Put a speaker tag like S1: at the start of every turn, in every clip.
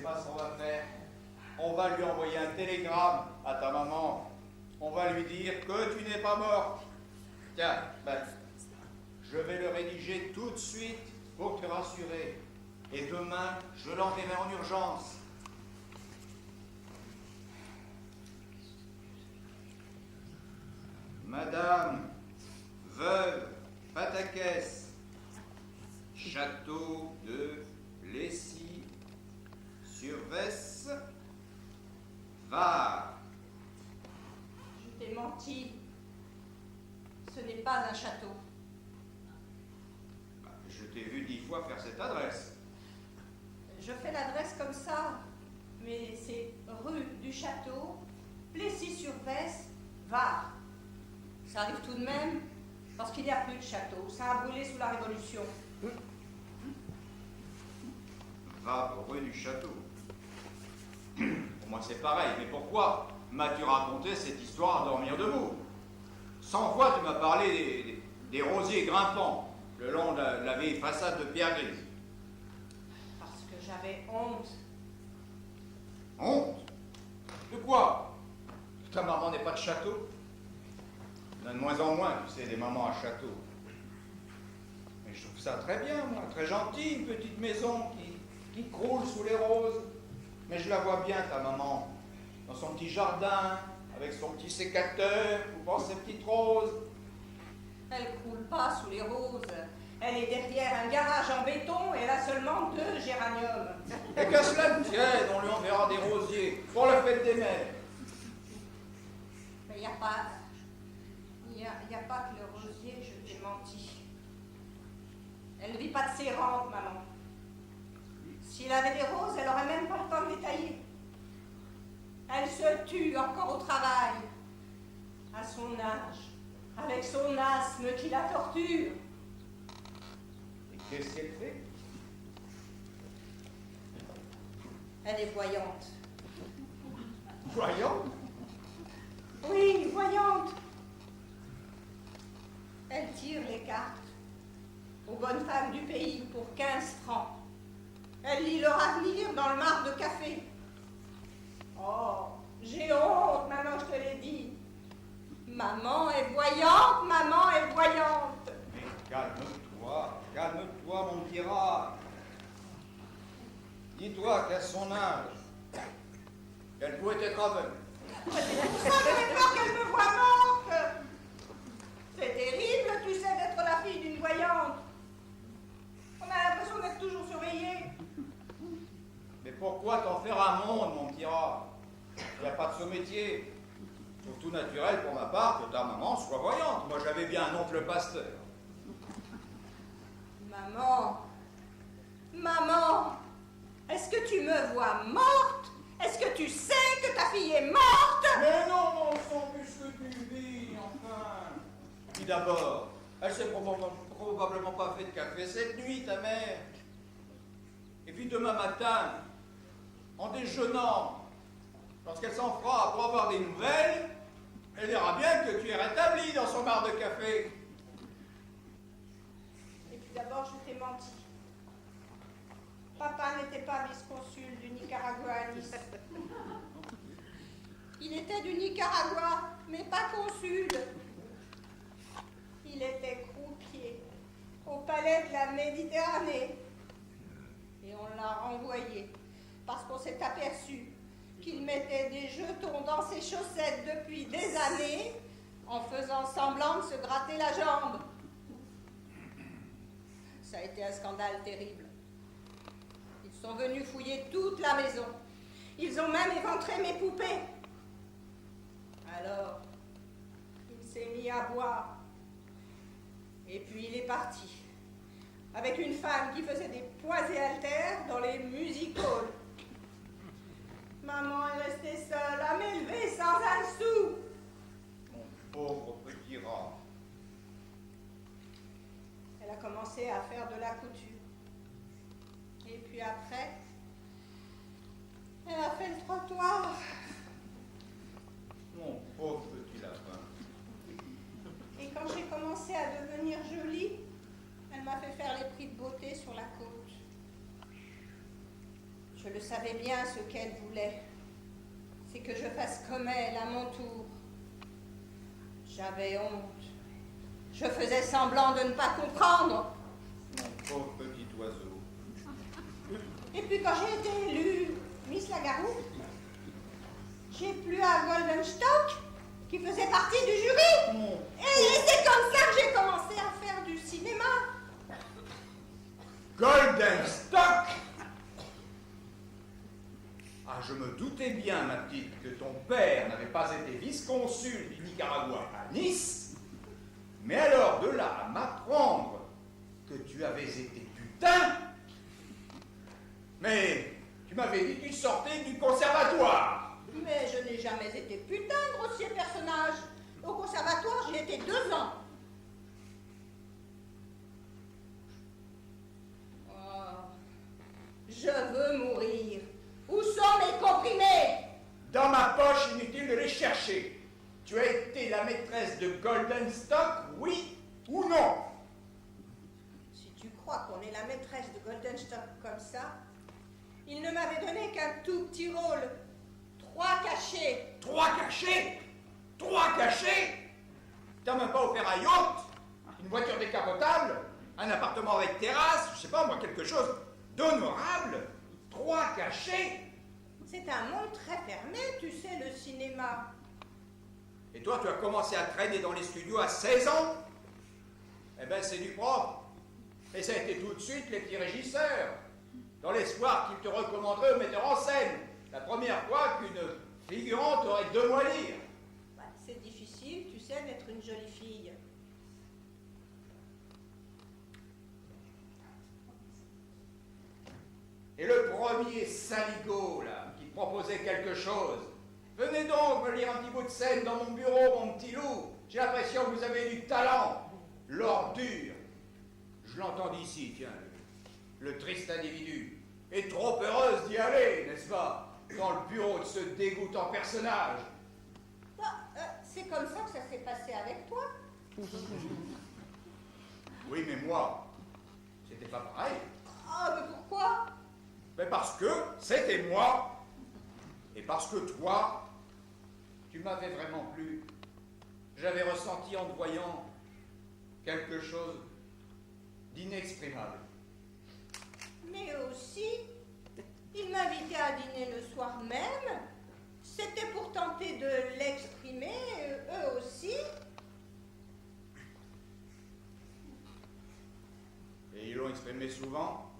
S1: pas ce qu'on va faire. On va lui envoyer un télégramme à ta maman. On va lui dire que tu n'es pas morte. Tiens, ben, je vais le rédiger tout de suite pour te rassurer. Et demain, je l'enverrai en urgence. Madame, veuve, Patakès, château de Plessis, sur Vesse, Var.
S2: Je t'ai menti. Ce n'est pas un château.
S1: Je t'ai vu 10 fois faire cette adresse.
S2: Je fais l'adresse comme ça, mais c'est rue du Château, Plessis-sur-Vesse, Var. Ça arrive tout de même, parce qu'il n'y a plus de château. Ça a brûlé sous la Révolution.
S1: Va rue du Château. Pour moi, c'est pareil. Mais pourquoi m'as-tu raconté cette histoire à dormir debout? 100 fois, tu m'as parlé des rosiers grimpants le long de la vieille façade de pierre grise.
S2: Parce que j'avais honte.
S1: Honte? De quoi? Ta maman n'est pas de château? Il y en a de moins en moins, tu sais, des mamans à château. Mais je trouve ça très bien, moi, très gentil, une petite maison qui croule sous les roses. Mais je la vois bien, ta maman, dans son petit jardin, avec son petit sécateur, coupant ses petites roses.
S2: Elle croule pas sous les roses. Elle est derrière un garage en béton et elle a seulement 2 géraniums.
S1: Et qu'à cela ne tienne, on lui enverra des rosiers pour la fête des mères.
S2: Mais il n'y a pas que le rosier, je t'ai menti. Elle ne vit pas de ses rentes, maman. S'il avait des roses, elle n'aurait même pas le temps de les tailler. Elle se tue encore au travail, à son âge, avec son asthme qui la torture.
S1: Et qu'est-ce qu'elle fait?
S2: Elle est voyante.
S1: Voyons.
S2: Oui, voyante. Elle tire les cartes aux bonnes femmes du pays pour 15 francs. Elle lit leur avenir dans le marc de café. Oh, j'ai honte, maman, je te l'ai dit. Maman est voyante, maman est voyante.
S1: Mais calme-toi, mon petit rat. Dis-toi qu'à son âge, elle pouvait être aveugle.
S2: Ça j'avais peur qu'elle me voie morte. C'est terrible, tu sais, d'être la fille d'une voyante. On a l'impression d'être toujours surveillé.
S1: Mais pourquoi t'en faire un monde, mon petit rat? Il n'y a pas de ce métier. C'est tout naturel pour ma part que ta maman soit voyante. Moi, j'avais bien un oncle pasteur.
S2: Maman, est-ce que tu me vois morte? Est-ce que tu sais que ta fille est morte?
S1: Mais non, mon sang, puisque tu vis, enfin. Puis d'abord, elle s'est probablement pas fait de café cette nuit, ta mère. Et puis demain matin, en déjeunant, lorsqu'elle s'en fera pour avoir des nouvelles, elle verra bien que tu es rétabli dans son bar de café.
S2: Et puis d'abord, je t'ai menti. Papa n'était pas vice-consul du Nicaragua à Nice. Il était du Nicaragua, mais pas consul. Il était croupier au palais de la Méditerranée. Et on l'a renvoyé parce qu'on s'est aperçu qu'il mettait des jetons dans ses chaussettes depuis des années en faisant semblant de se gratter la jambe. Ça a été un scandale terrible. Ils sont venus fouiller toute la maison. Ils ont même éventré mes poupées. Alors, il s'est mis à boire. Et puis il est parti. Avec une femme qui faisait des poids et haltères dans les music-halls. Maman est restée seule à m'élever sans un sou.
S1: Mon pauvre petit rat.
S2: Elle a commencé à faire de la couture. Et puis après, elle a fait le trottoir.
S1: Mon pauvre petit lapin.
S2: Et quand j'ai commencé à devenir jolie, elle m'a fait faire les prix de beauté sur la côte. Je Je savais bien ce qu'elle voulait. C'est que je fasse comme elle à mon tour. J'avais honte. Je faisais semblant de ne pas comprendre.
S1: Mon pauvre petit oiseau.
S2: Et puis quand j'ai été élue Miss Lagarou, j'ai plu à Goldenstock, qui faisait partie du jury. Et c'est comme ça que j'ai commencé à faire du cinéma.
S1: Goldenstock! Ah, je me doutais bien, ma petite, que ton père n'avait pas été vice-consul du Nicaragua à Nice. Mais alors, de là à m'apprendre que tu avais été putain. Mais tu m'avais dit que tu sortais du conservatoire.
S2: Mais je n'ai jamais été putain, grossier personnage. Au conservatoire, j'y étais 2 ans. Oh, je veux mourir. Où sont mes comprimés?
S1: Dans ma poche, inutile de les chercher. Tu as été la maîtresse de Goldenstock, oui ou non?
S2: Si tu crois qu'on est la maîtresse de Goldenstock comme ça, il ne m'avait donné qu'un tout petit rôle. 3 cachets.
S1: 3 cachets? 3 cachets? T'as même pas offert un yacht, une voiture décapotable, un appartement avec terrasse, je sais pas moi, quelque chose d'honorable? 3 cachets?
S2: C'est un monde très fermé, tu sais, le cinéma.
S1: Et toi, tu as commencé à traîner dans les studios à 16 ans? Eh ben, c'est du propre. Et ça a été tout de suite les petits régisseurs, dans l'espoir qu'ils te recommanderaient au metteur en scène. La première fois qu'une figurante aurait 2 mots à lire.
S2: Bah, c'est difficile, tu sais, d'être une jolie fille.
S1: Et le premier saligo, là, qui te proposait quelque chose. Venez donc me lire un petit bout de scène dans mon bureau, mon petit loup. J'ai l'impression que vous avez du talent. L'ordure. Je l'entends d'ici, tiens, le triste individu. Est trop heureuse d'y aller, n'est-ce pas? Dans le bureau de ce dégoûtant personnage.
S2: Bah, c'est comme ça que ça s'est passé avec toi.
S1: Oui, mais moi, c'était pas pareil.
S2: Ah, mais pourquoi?
S1: Mais parce que c'était moi. Et parce que toi, tu m'avais vraiment plu. J'avais ressenti en te voyant quelque chose d'inexprimable.
S2: Mais aussi, il m'invitait à dîner le soir même. C'était pour tenter de l'exprimer, eux aussi.
S1: Et ils l'ont exprimé souvent.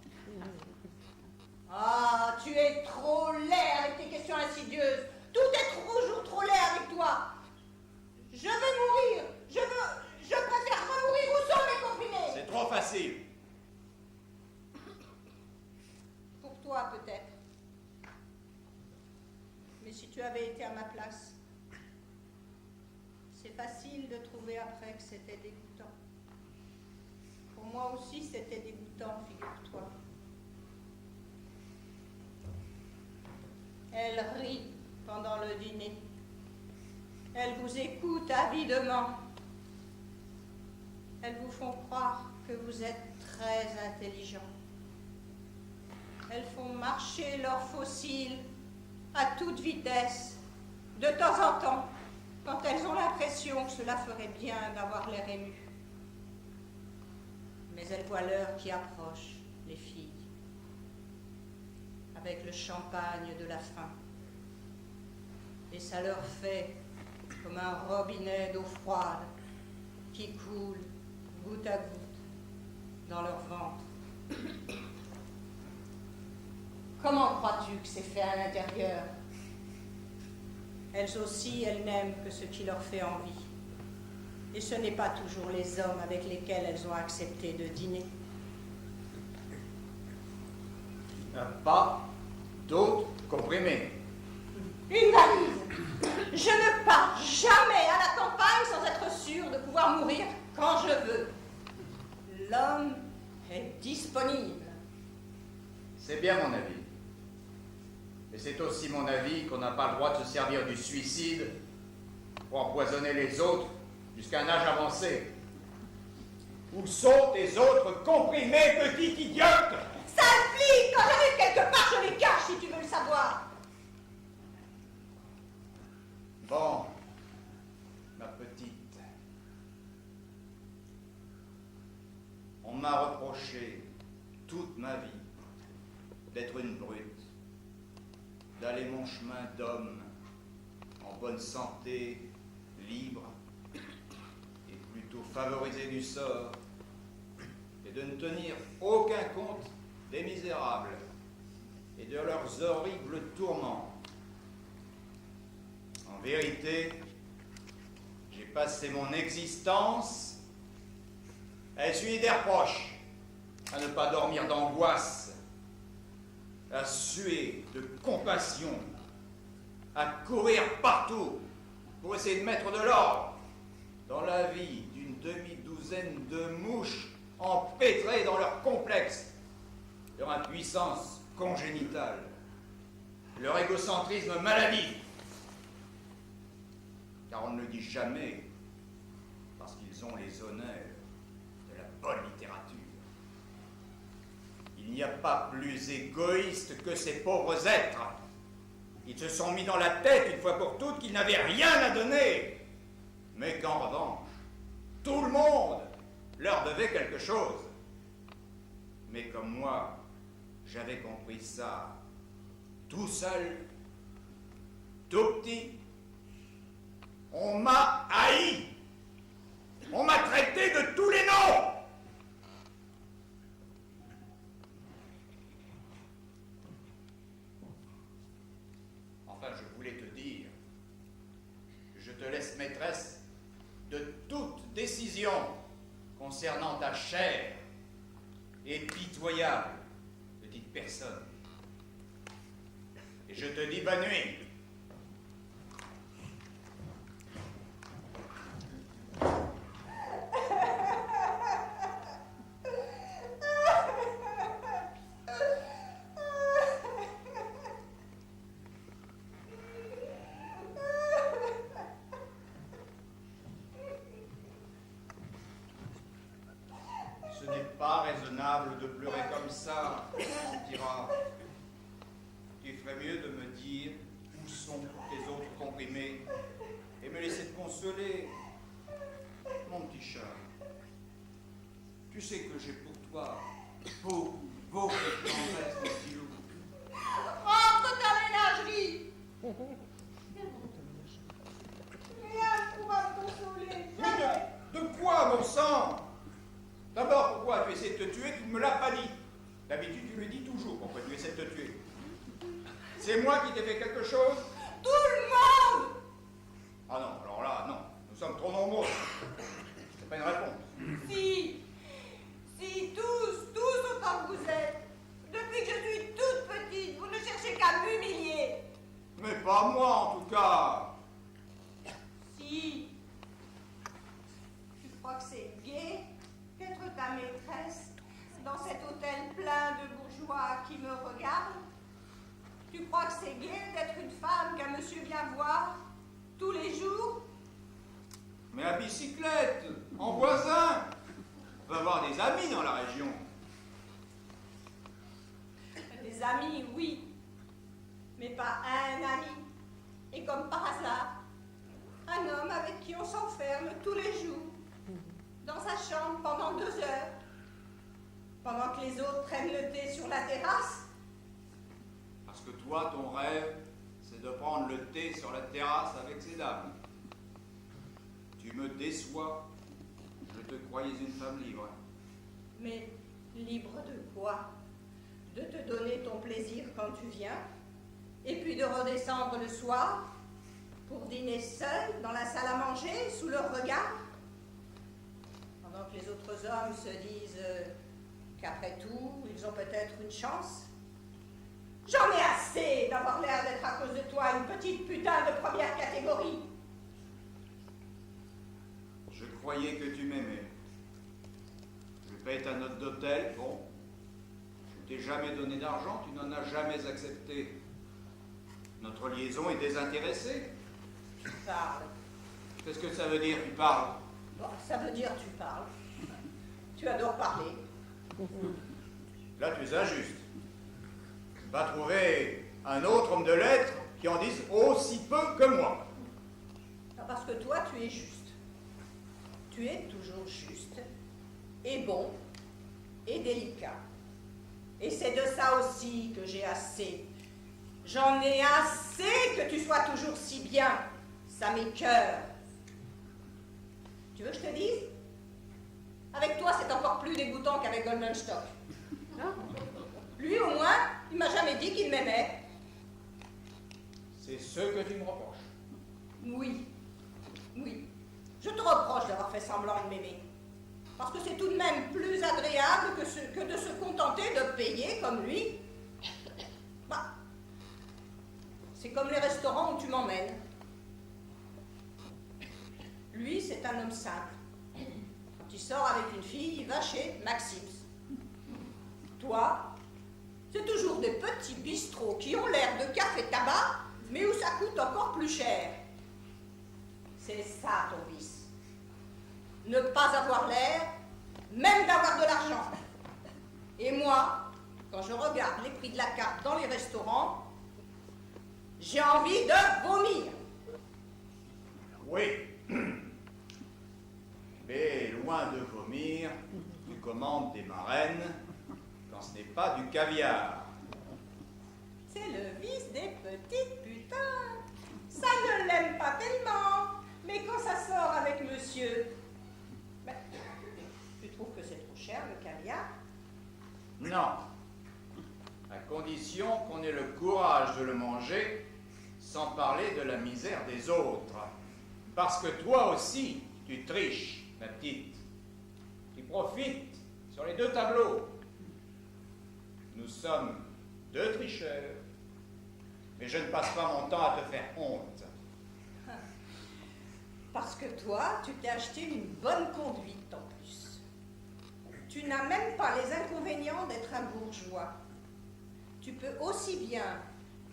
S2: Ah, tu es trop laid avec tes questions insidieuses. Tout est toujours trop laid avec toi. Je veux mourir. Je préfère remourir. Où sont mes comprimés?
S1: C'est trop facile.
S2: Pour toi, peut-être. Mais si tu avais été à ma place, c'est facile de trouver après que c'était dégoûtant. Pour moi aussi, c'était dégoûtant, figure-toi. Elle rit pendant le dîner. Elle vous écoute avidement. Elles vous font croire que vous êtes très intelligent. Elles font marcher leurs fossiles à toute vitesse, de temps en temps, quand elles ont l'impression que cela ferait bien d'avoir l'air ému. Mais elles voient l'heure qui approche, les filles, avec le champagne de la faim. Et ça leur fait comme un robinet d'eau froide qui coule goutte à goutte dans leur ventre. Comment crois-tu que c'est fait à l'intérieur? Elles aussi, elles n'aiment que ce qui leur fait envie. Et ce n'est pas toujours les hommes avec lesquels elles ont accepté de dîner.
S1: Il n'y a pas d'autres comprimés.
S2: Une valise. Je ne pars jamais à la campagne sans être sûre de pouvoir mourir quand je veux. L'homme est disponible.
S1: C'est bien mon avis. Et c'est aussi mon avis qu'on n'a pas le droit de se servir du suicide pour empoisonner les autres jusqu'à un âge avancé. Où sont tes autres comprimés, petite idiote?
S2: Sale flic, quand j'arrive quelque part, je les cache si tu veux
S1: m'a reproché toute ma vie d'être une brute, d'aller mon chemin d'homme en bonne santé, libre, et plutôt favorisé du sort, et de ne tenir aucun compte des misérables et de leurs horribles tourments. En vérité, j'ai passé mon existence à essuyer des reproches, à ne pas dormir d'angoisse, à suer de compassion, à courir partout pour essayer de mettre de l'ordre dans la vie d'une demi-douzaine de mouches empêtrées dans leur complexe, leur impuissance congénitale, leur égocentrisme maladif. Car on ne le dit jamais, parce qu'ils ont les honneurs de la bonne littérature. Il n'y a pas plus égoïste que ces pauvres êtres. Ils se sont mis dans la tête, une fois pour toutes, qu'ils n'avaient rien à donner, mais qu'en revanche, tout le monde leur devait quelque chose. Mais comme moi, j'avais compris ça tout seul, tout petit, on m'a haï. On m'a traité de tous les noms. Enfin, je voulais te dire que je te laisse maîtresse de toute décision concernant ta chère et pitoyable petite personne. Et je te dis bonne nuit. Ce n'est pas raisonnable de pleurer comme ça, tu diras. Tu ferais mieux de me dire où sont tes autres comprimés et me laisser te consoler. Mon petit chat, tu sais que j'ai pour toi beaucoup de tendresse, mon petit loup.
S2: Rentre ta ménagerie. Rien ne pourra me consoler. Jamais.
S1: Mais de quoi, mon sang? D'abord, pourquoi tu essaies de te tuer? Tu ne me l'as pas dit. D'habitude, tu me dis toujours pourquoi tu essaies de te tuer. C'est moi qui t'ai fait quelque chose?
S2: Tout le monde.
S1: Ah non, alors là, non. Nous sommes trop nombreux. C'est pas une réponse.
S2: Si, tous autant que vous êtes. Depuis que je suis toute petite, vous ne cherchez qu'à m'humilier.
S1: Mais pas moi, en tout cas.
S2: Si. Tu crois que c'est gai d'être ta maîtresse dans cet hôtel plein de bourgeois qui me regardent? Tu crois que c'est gai d'être une femme qu'un monsieur vient voir tous les jours?
S1: Mais à bicyclette, en voisin. On va avoir des amis dans la région.
S2: Des amis, oui, mais pas un ami. Et comme par hasard, un homme avec qui on s'enferme tous les jours, dans sa chambre pendant 2 heures, pendant que les autres prennent le thé sur la terrasse.
S1: Parce que toi, ton rêve, c'est de prendre le thé sur la terrasse avec ces dames. Tu me déçois. Je te croyais une femme libre.
S2: Mais libre de quoi? De te donner ton plaisir quand tu viens, et puis de redescendre le soir pour dîner seul dans la salle à manger sous leur regard, pendant que les autres hommes se disent qu'après tout, ils ont peut-être une chance. J'en ai assez d'avoir l'air d'être à cause de toi une petite putain de première catégorie.
S1: Je croyais que tu m'aimais. Je paye ta note d'hôtel, bon. Je t'ai jamais donné d'argent, tu n'en as jamais accepté. Notre liaison est désintéressée.
S2: Tu parles.
S1: Qu'est-ce que ça veut dire, tu parles?
S2: Bon, ça veut dire tu parles. Tu adores parler.
S1: Là, tu es injuste. Va trouver un autre homme de lettres qui en dise aussi peu que moi.
S2: Non, parce que toi, tu es juste. Tu es toujours juste et bon et délicat. Et c'est de ça aussi que j'ai assez. J'en ai assez que tu sois toujours si bien. Ça m'écoeure. Tu veux que je te dise? Avec toi, c'est encore plus dégoûtant qu'avec Goldenstock. Lui, au moins, il m'a jamais dit qu'il m'aimait.
S1: C'est ce que tu me reproches.
S2: Oui, oui. Je te reproche d'avoir fait semblant de m'aimer. Parce que c'est tout de même plus agréable que de se contenter de payer comme lui. Bah, c'est comme les restaurants où tu m'emmènes. Lui, c'est un homme simple. Quand il sort avec une fille, il va chez Maxim's. Toi, c'est toujours des petits bistrots qui ont l'air de café-tabac, mais où ça coûte encore plus cher. C'est ça ton vice. Ne pas avoir l'air, même d'avoir de l'argent. Et moi, quand je regarde les prix de la carte dans les restaurants, j'ai envie de vomir.
S1: Oui. Mais loin de vomir, tu commandes des marraines quand ce n'est pas du caviar.
S2: C'est le vice des petites putains. Ça ne l'aime pas tellement. Mais quand ça sort avec monsieur, ben, tu trouves que c'est trop cher le caviar?
S1: Non. À condition qu'on ait le courage de le manger sans parler de la misère des autres. Parce que toi aussi, tu triches, ma petite. Tu profites sur les deux tableaux. Nous sommes deux tricheurs. Mais je ne passe pas mon temps à te faire honte.
S2: Parce que toi, tu t'es acheté une bonne conduite en plus. Tu n'as même pas les inconvénients d'être un bourgeois. Tu peux aussi bien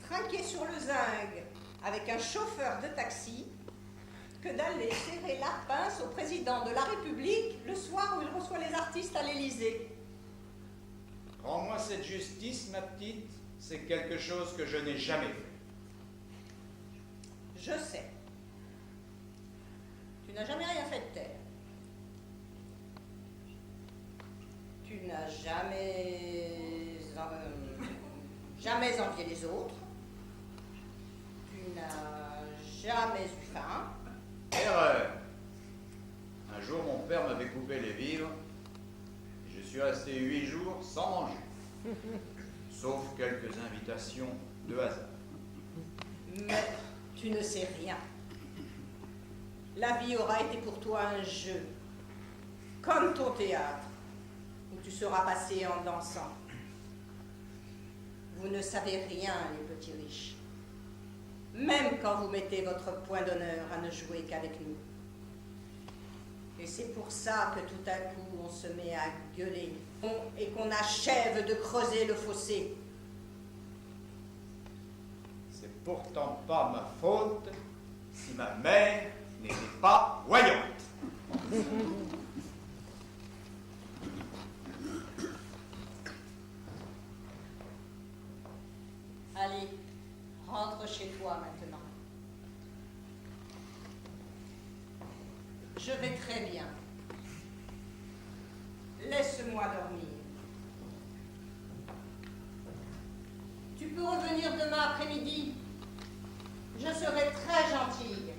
S2: trinquer sur le zinc avec un chauffeur de taxi que d'aller serrer la pince au président de la République le soir où il reçoit les artistes à l'Élysée.
S1: Rends-moi cette justice, ma petite. C'est quelque chose que je n'ai jamais fait.
S2: Je sais. Tu n'as jamais rien fait de tel. Tu n'as jamais envié les autres. Tu n'as jamais eu faim.
S1: Erreur. Un jour, mon père m'avait coupé les vivres. Et je suis resté 8 jours sans manger. Sauf quelques invitations de hasard.
S2: Mais tu ne sais rien. La vie aura été pour toi un jeu, comme ton théâtre, où tu seras passé en dansant. Vous ne savez rien, les petits riches. Même quand vous mettez votre point d'honneur à ne jouer qu'avec nous. Et c'est pour ça que tout à coup on se met à gueuler et qu'on achève de creuser le fossé.
S1: C'est pourtant pas ma faute si ma mère n'était pas voyante.
S2: Allez, rentre chez toi maintenant. Je vais très bien. Laisse-moi dormir. Tu peux revenir demain après-midi. Je serai très gentille.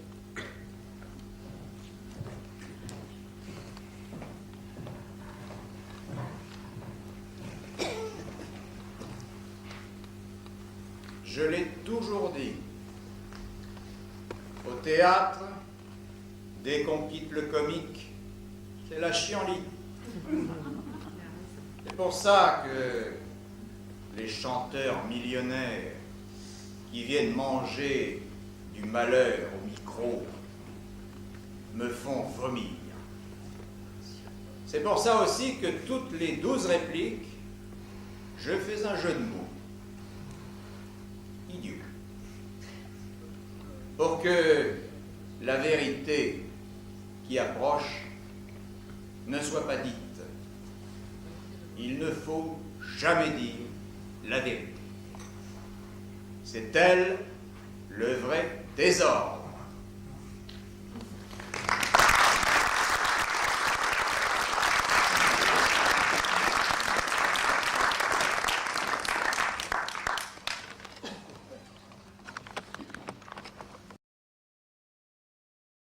S1: Je l'ai toujours dit. Au théâtre, dès qu'on quitte le comique, c'est la chienlit. C'est pour ça que les chanteurs millionnaires qui viennent manger du malheur au micro me font vomir. C'est pour ça aussi que toutes les 12 répliques, je fais un jeu de mots. Idiot. Pour que la vérité qui approche ne soit pas dite. Il ne faut jamais dire la vérité. C'est elle le vrai désordre.